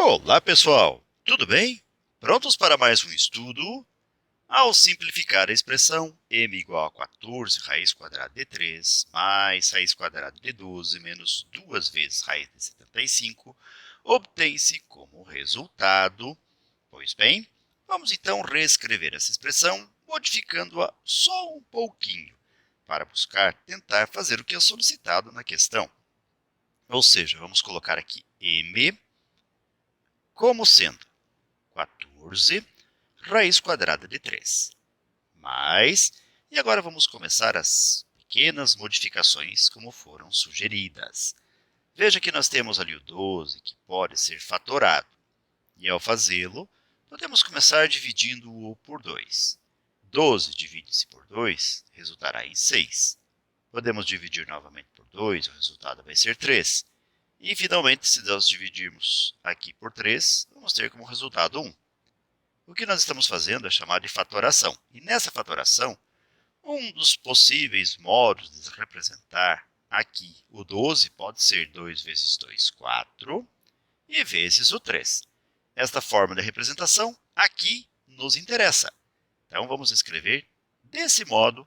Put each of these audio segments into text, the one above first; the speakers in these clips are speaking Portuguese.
Olá, pessoal! Tudo bem? Prontos para mais um estudo? Ao simplificar a expressão m igual a 14 raiz quadrada de 3 mais raiz quadrada de 12 menos 2 vezes raiz de 75, obtém-se como resultado. Pois bem, vamos então reescrever essa expressão, modificando-a só um pouquinho, para buscar tentar fazer o que é solicitado na questão. Ou seja, vamos colocar aqui m como sendo 14 raiz quadrada de 3. E agora vamos começar as pequenas modificações como foram sugeridas. Veja que nós temos ali o 12, que pode ser fatorado. E ao fazê-lo, podemos começar dividindo-o por 2. 12 divide-se por 2, resultará em 6. Podemos dividir novamente por 2, o resultado vai ser 3. E, finalmente, se nós dividirmos aqui por 3, vamos ter como resultado 1. O que nós estamos fazendo é chamado de fatoração. E nessa fatoração, um dos possíveis modos de representar aqui o 12 pode ser 2 vezes 2, 4, e vezes o 3. Esta forma de representação aqui nos interessa. Então, vamos escrever desse modo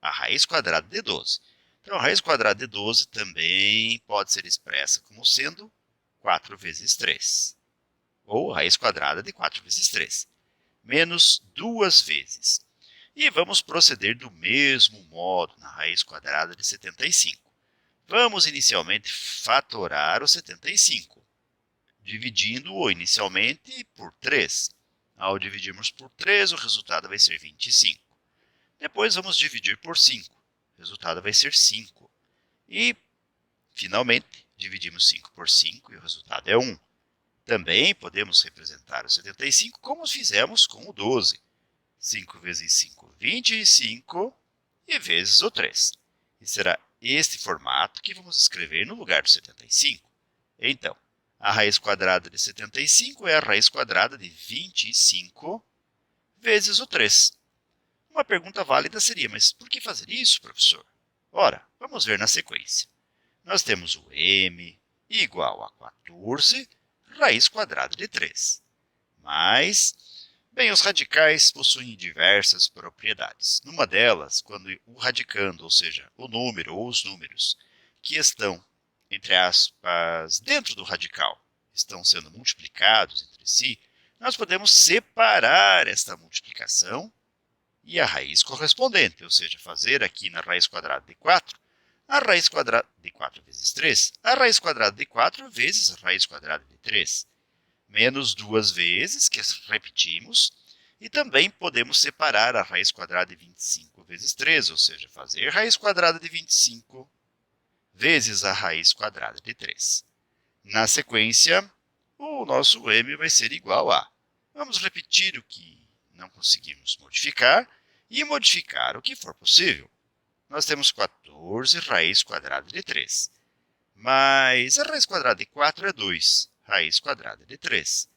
a raiz quadrada de 12. Então, a raiz quadrada de 12 também pode ser expressa como sendo 4 vezes 3, ou raiz quadrada de 4 vezes 3, menos 2 vezes. E vamos proceder do mesmo modo na raiz quadrada de 75. Vamos inicialmente fatorar o 75, dividindo-o inicialmente por 3. Ao dividirmos por 3, o resultado vai ser 25. Depois vamos dividir por 5. O resultado vai ser 5. E, finalmente, dividimos 5 por 5 e o resultado é 1. Também podemos representar o 75 como fizemos com o 12. 5 vezes 5, 25, e vezes o 3. E será este formato que vamos escrever no lugar do 75. Então, a raiz quadrada de 75 é a raiz quadrada de 25 vezes o 3. Uma pergunta válida seria, mas por que fazer isso, professor? Ora, vamos ver na sequência. Nós temos o m igual a 14 raiz quadrada de 3, bem, os radicais possuem diversas propriedades. Numa delas, quando o radicando, ou seja, o número ou os números que estão, entre aspas, dentro do radical, estão sendo multiplicados entre si, nós podemos separar esta multiplicação e a raiz correspondente, ou seja, fazer aqui na raiz quadrada de 4, a raiz quadrada de 4 vezes 3, a raiz quadrada de 4 vezes a raiz quadrada de 3. Menos 2 vezes, que repetimos, e também podemos separar a raiz quadrada de 25 vezes 3, ou seja, fazer raiz quadrada de 25 vezes a raiz quadrada de 3. Na sequência, o nosso m vai ser igual a... Vamos repetir o que não conseguimos modificar e modificar o que for possível. Nós temos 14 raiz quadrada de 3, mas a raiz quadrada de 4 é 2. Raiz quadrada de 3,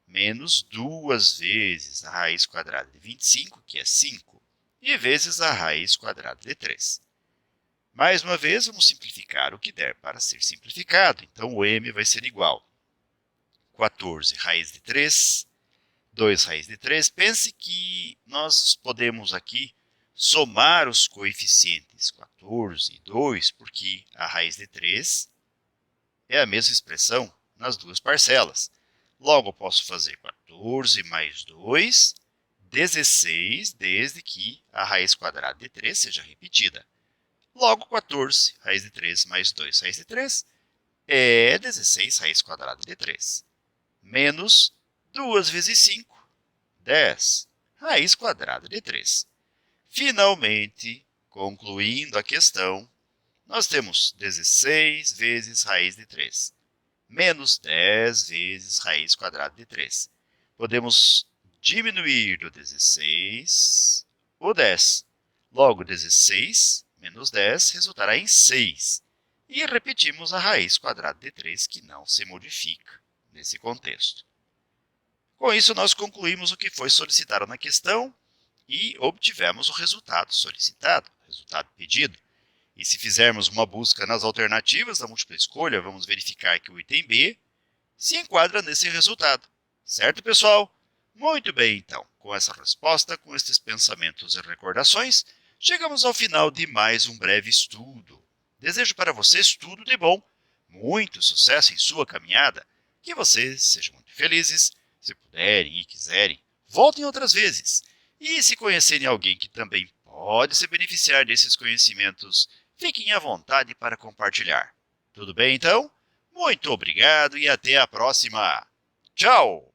menos 2 vezes a raiz quadrada de 25, que é 5, e vezes a raiz quadrada de 3. Mais uma vez, vamos simplificar o que der para ser simplificado. Então, o m vai ser igual a 14 raiz de 3, 2 raiz de 3. Pense que nós podemos aqui somar os coeficientes 14 e 2, porque a raiz de 3 é a mesma expressão nas duas parcelas. Logo, eu posso fazer 14 mais 2, 16, desde que a raiz quadrada de 3 seja repetida. Logo, 14 raiz de 3 mais 2 raiz de 3 é 16 raiz quadrada de 3. Menos 2 vezes 5, 10 raiz quadrada de 3. Finalmente, concluindo a questão, nós temos 16 vezes raiz de 3, menos 10 vezes raiz quadrada de 3. Podemos diminuir do 16 o 10. Logo, 16 menos 10 resultará em 6. E repetimos a raiz quadrada de 3, que não se modifica nesse contexto. Com isso, nós concluímos o que foi solicitado na questão e obtivemos o resultado solicitado, o resultado pedido. E se fizermos uma busca nas alternativas da múltipla escolha, vamos verificar que o item B se enquadra nesse resultado. Certo, pessoal? Muito bem, então. Com essa resposta, com estes pensamentos e recordações, chegamos ao final de mais um breve estudo. Desejo para vocês tudo de bom, muito sucesso em sua caminhada, que vocês sejam muito felizes. Se puderem e quiserem, voltem outras vezes. E se conhecerem alguém que também pode se beneficiar desses conhecimentos, fiquem à vontade para compartilhar. Tudo bem, então? Muito obrigado e até a próxima! Tchau!